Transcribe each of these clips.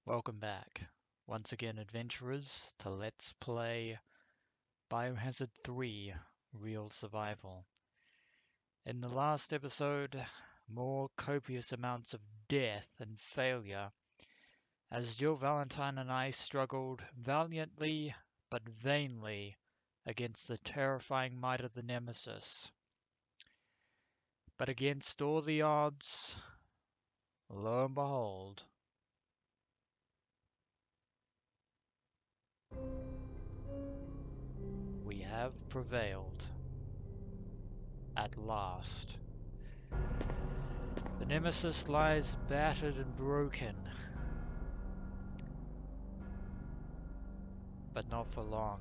Welcome back, once again adventurers, to Let's Play Biohazard 3 Real Survival. In the last episode, more copious amounts of death and failure as Jill Valentine and I struggled valiantly but vainly against the terrifying might of the Nemesis. But against all the odds, lo and behold, we have prevailed. At last. The Nemesis lies battered and broken. But not for long.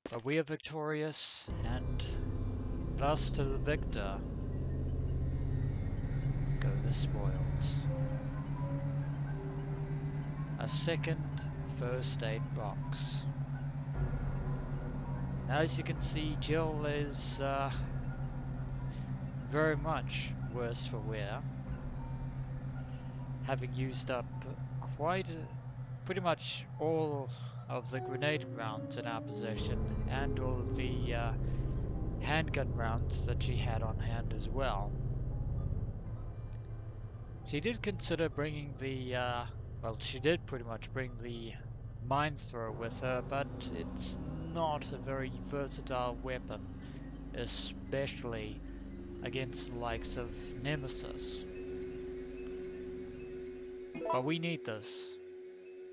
But we are victorious, and thus to the victor go the spoils. A second first aid box. Now, as you can see, Jill is very much worse for wear, having used up pretty much all of the grenade rounds in our possession and all of the handgun rounds that she had on hand as well. She did consider bringing she did pretty much bring the mine thrower with her, but it's not a very versatile weapon, especially against the likes of Nemesis. But we need this.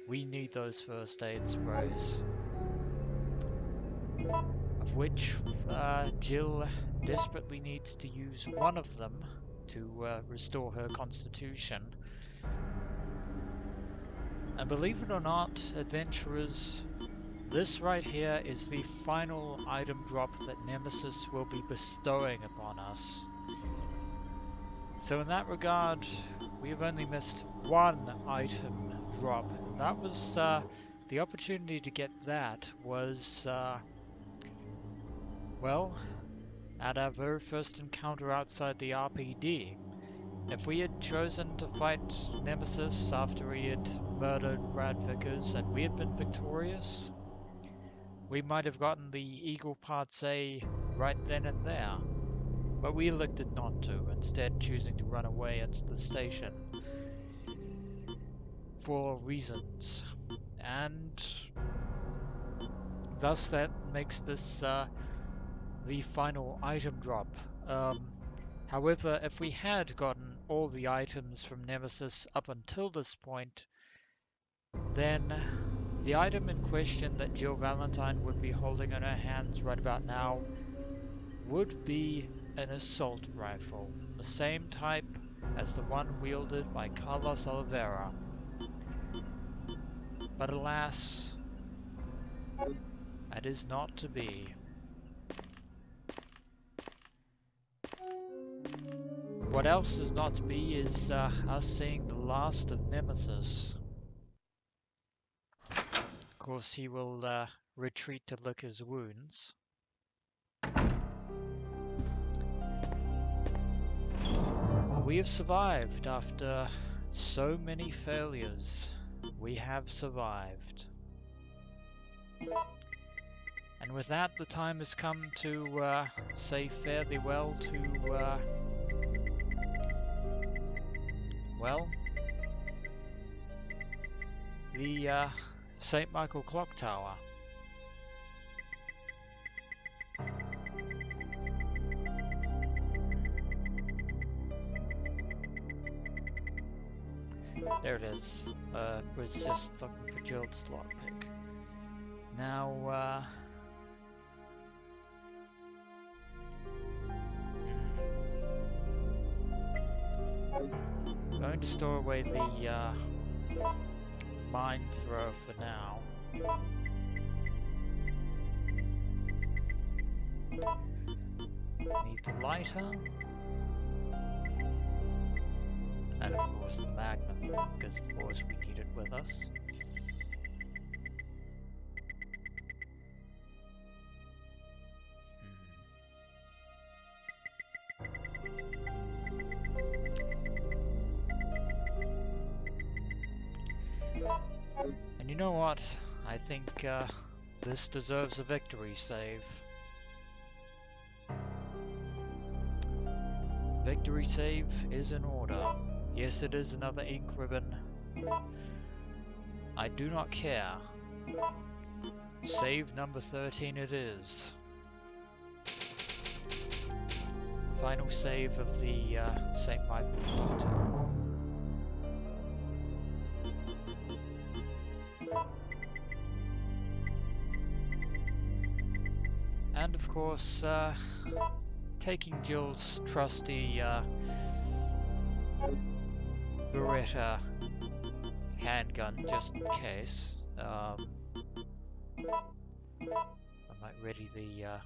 We need those first aid sprays, of which Jill desperately needs to use one of them to restore her constitution. And believe it or not, adventurers, this right here is the final item drop that Nemesis will be bestowing upon us. So in that regard, we have only missed one item drop. That was, the opportunity to get that was, well, at our very first encounter outside the RPD. If we had chosen to fight Nemesis after he had murdered Brad Vickers and we had been victorious, we might have gotten the Eagle Parts A right then and there. But we elected not to, instead choosing to run away into the station for reasons. And thus that makes this the final item drop. However, if we had gotten all the items from Nemesis up until this point, then the item in question that Jill Valentine would be holding in her hands right about now would be an assault rifle, the same type as the one wielded by Carlos Oliveira. But alas, that is not to be. What else is not to be is us seeing the last of Nemesis. Of course, he will retreat to lick his wounds. We have survived after so many failures. We have survived. And with that, the time has come to say fare thee well to, well, the St. Michael Clock Tower. There it is. Was just looking for Jill's lockpick. Now, I'm going to store away the mine thrower for now. Need the lighter. And of course the Magnum, because of course we need it with us. You know what? I think this deserves a victory save. Victory save is in order. Yes, it is another ink ribbon. I do not care. Save number 13 it is. Final save of the St. Michael Hotel. And of course, taking Jill's trusty Beretta handgun just in case. I might ready the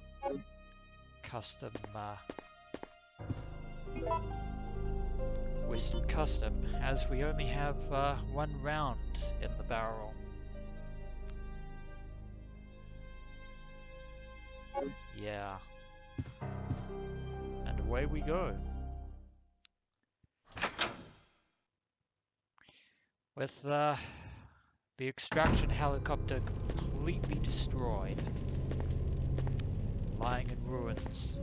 custom Western Custom, as we only have one round in the barrel. Yeah. And away we go. With the extraction helicopter completely destroyed, lying in ruins.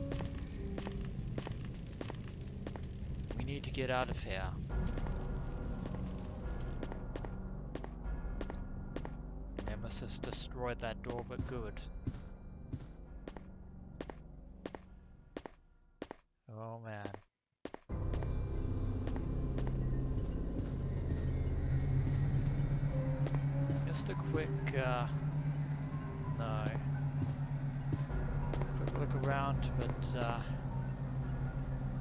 We need to get out of here. Nemesis destroyed that door, but good. Oh man. Just a quick, no. Quick look around, but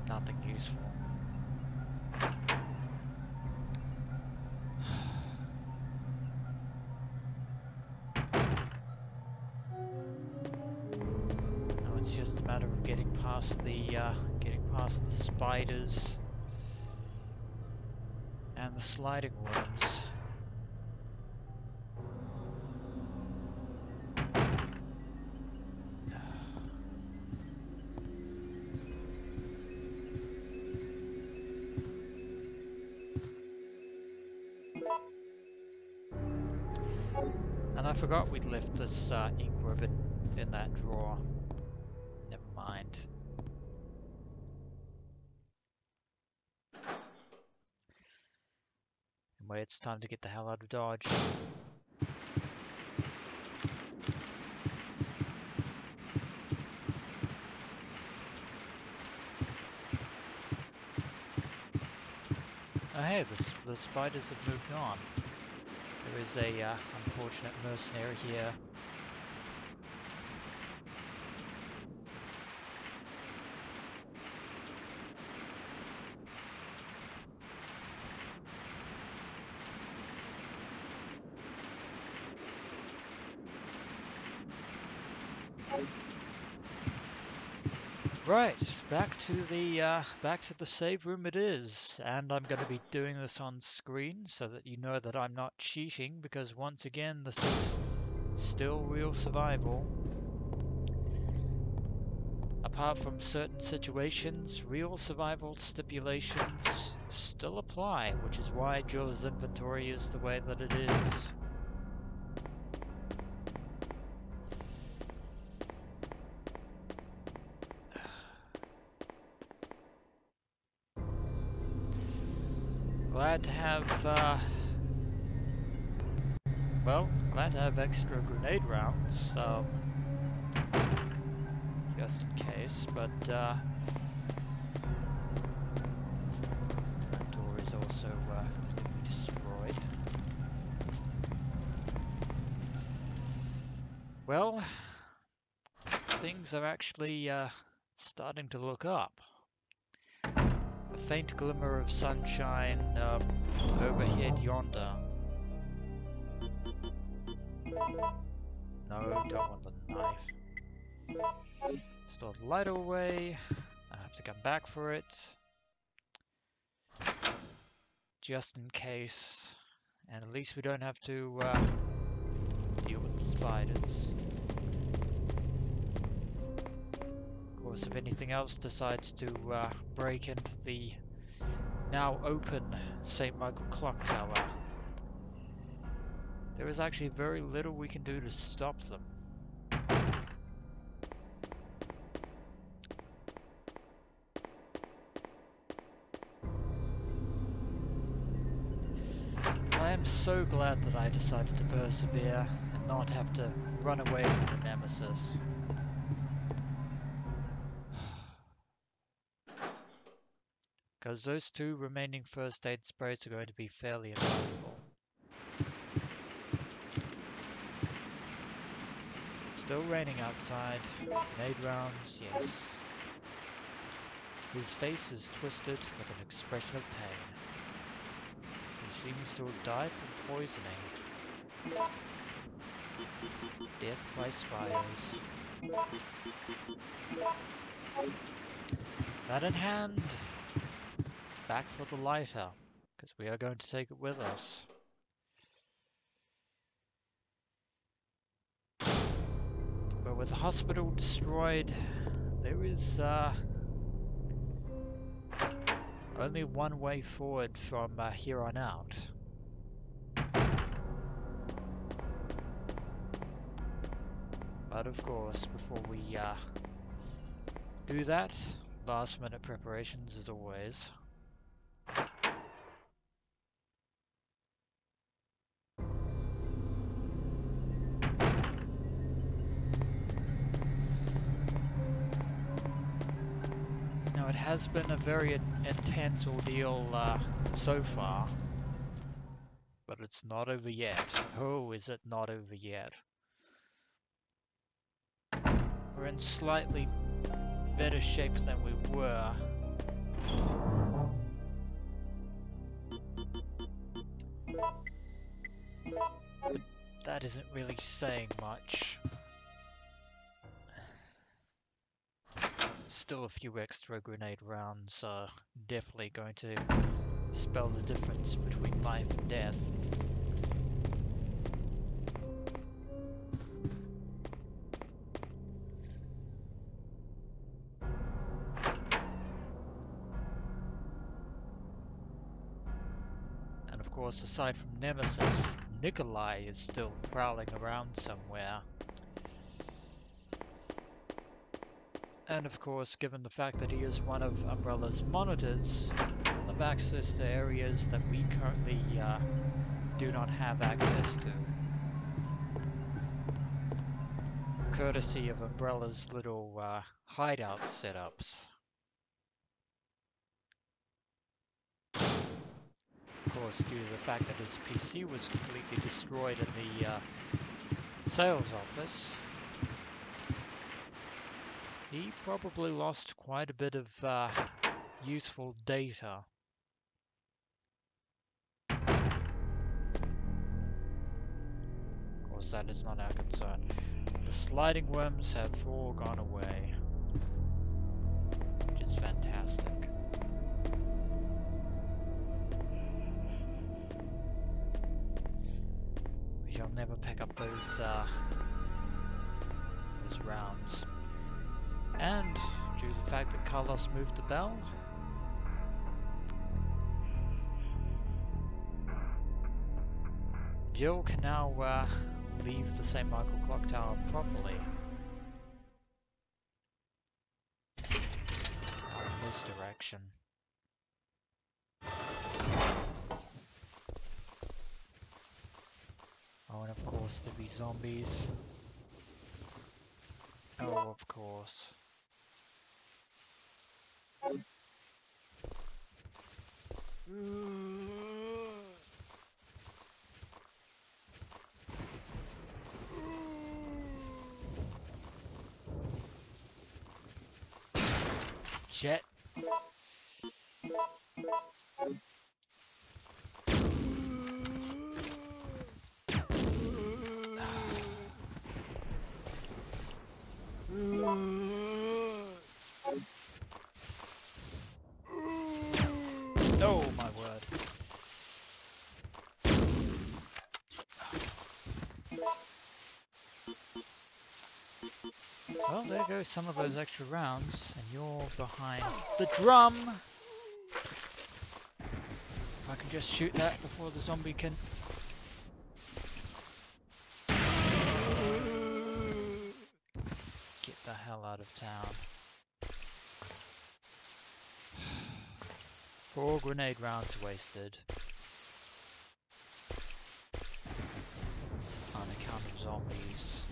nothing useful. Now it's just a matter of getting past the spiders and the sliding rooms. And I forgot we'd left this ink ribbon in that drawer. Never mind. Anyway, it's time to get the hell out of Dodge. Oh hey, the spiders have moved on. There is a unfortunate mercenary here. Right, back to the save room it is, and I'm going to be doing this on screen so that you know that I'm not cheating, because once again this is still real survival. Apart from certain situations, real survival stipulations still apply, which is why Jill's inventory is the way that it is. Glad to have, glad to have extra grenade rounds, just in case, but, that door is also, completely destroyed. Well, things are actually, starting to look up. A faint glimmer of sunshine overhead yonder. No, don't want the knife. Store the light away. I have to come back for it. Just in case. And at least we don't have to deal with the spiders. If anything else decides to break into the now open St. Michael Clock Tower, there is actually very little we can do to stop them. I am so glad that I decided to persevere and not have to run away from the Nemesis. Because those 2 remaining first aid sprays are going to be fairly invaluable. Still raining outside. Grenade rounds, yes. His face is twisted with an expression of pain. He seems to have died from poisoning. Death by spiders. That in hand, back for the lighter, because we are going to take it with us. But with the hospital destroyed, there is only one way forward from here on out. But of course, before we do that, last minute preparations as always. Now it has been a very intense ordeal so far, but it's not over yet. Oh, is it not over yet? We're in slightly better shape than we were. But that isn't really saying much. Still a few extra grenade rounds are definitely going to spell the difference between life and death. And of course, aside from Nemesis, Nikolai is still prowling around somewhere. And of course, given the fact that he is one of Umbrella's monitors, we'll have access to areas that we currently do not have access to. Courtesy of Umbrella's little hideout setups. Of course, due to the fact that his PC was completely destroyed in the sales office, he probably lost quite a bit of useful data. Of course, that is not our concern. The sliding worms have all gone away, which is fantastic. We shall never pick up those rounds. And due to the fact that Carlos moved the bell, Jill can now leave the St. Michael Clock Tower properly. In this direction. Oh, and of course there'll be zombies. Oh, of course. Shit. Oh my word. Well, there goes some of those extra rounds, and you're behind the drum! If I can just shoot that before the zombie can... the hell out of town. 4 grenade rounds wasted. On account of zombies.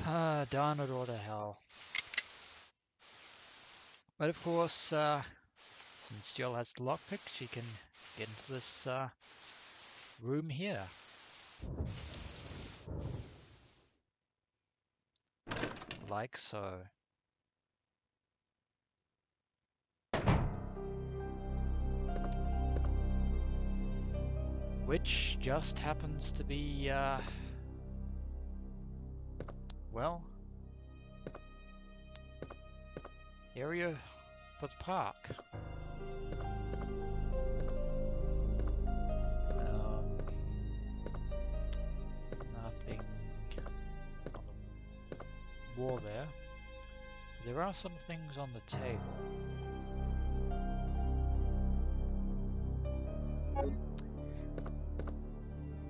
Ah, darn it all to hell. But of course, since Jill has the lockpick, she can get into this room here. Like so. Which just happens to be, well, area for the park. Nothing on the wall there. There are some things on the table.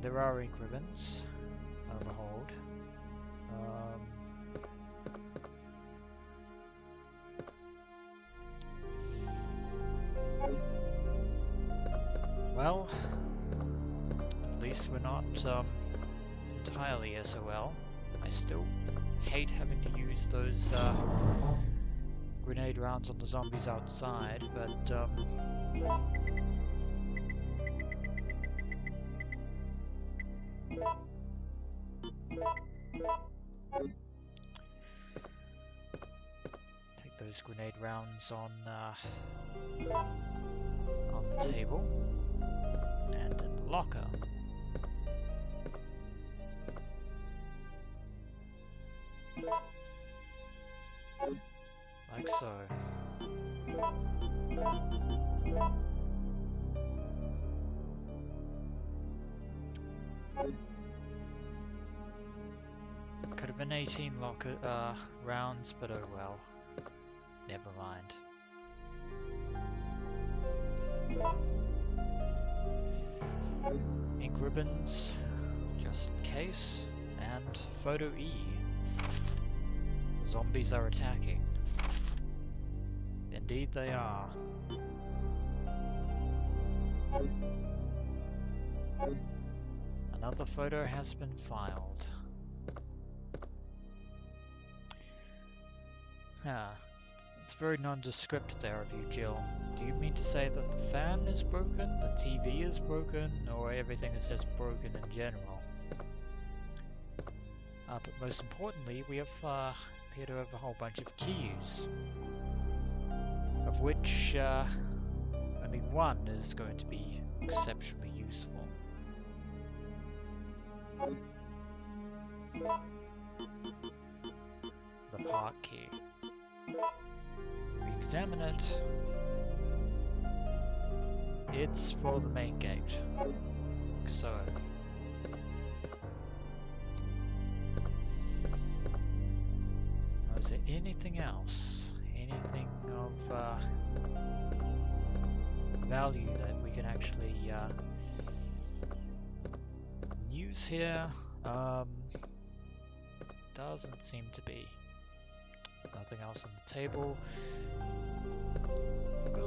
There are ink ribbons, lo and behold. Well, at least we're not entirely SOL. I still hate having to use those grenade rounds on the zombies outside, but take those grenade rounds on the table and in the locker. Like so. Could have been 18 locker rounds, but oh well. Never mind. Ink ribbons, just in case, and photo E. Zombies are attacking. Indeed they are. Another photo has been filed. It's very nondescript there of you, Jill. Do you mean to say that the fan is broken, the TV is broken, or everything is just broken in general? But most importantly, we have appear to have a whole bunch of keys, of which only one is going to be exceptionally useful. The park key. Re-examine it. It's for the main gate. So. Is there anything else? Anything of value that we can actually use here? Doesn't seem to be. Nothing else on the table.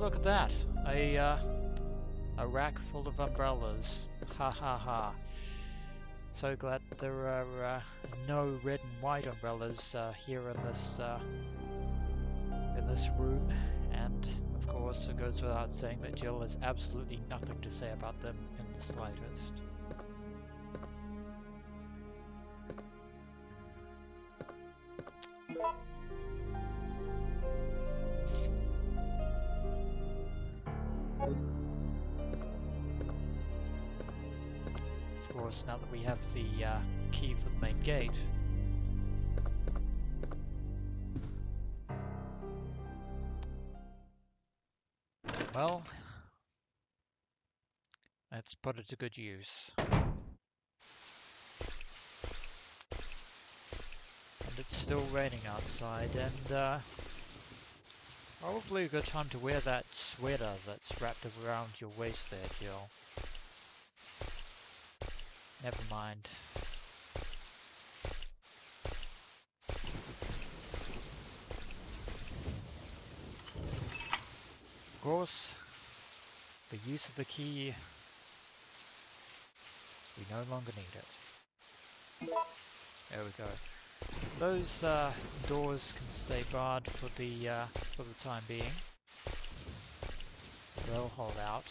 Look at that! A rack full of umbrellas. Ha ha ha. So glad there are no red and white umbrellas here in this room, and of course it goes without saying that Jill has absolutely nothing to say about them in the slightest. Of course, now that we have the key for the main gate, well, let's put it to good use. And it's still raining outside, and probably a good time to wear that sweater that's wrapped around your waist there, Jill. never mind. Of course, the use of the key, we no longer need it. There we go. Those doors can stay barred for the time being. They'll hold out.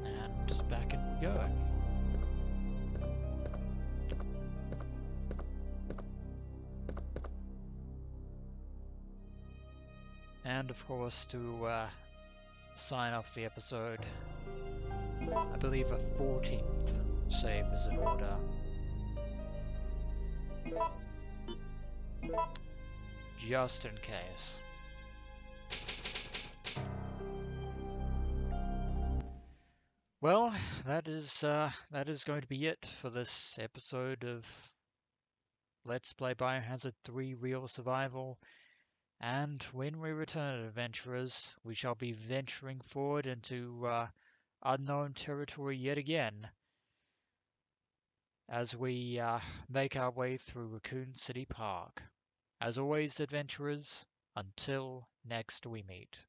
And back in we go. And of course, to sign off the episode, I believe a 14th save is in order. Just in case. Well, that is going to be it for this episode of Let's Play Biohazard 3 Real Survival. And when we return, adventurers, we shall be venturing forward into unknown territory yet again as we make our way through Raccoon City Park. As always, adventurers, until next we meet.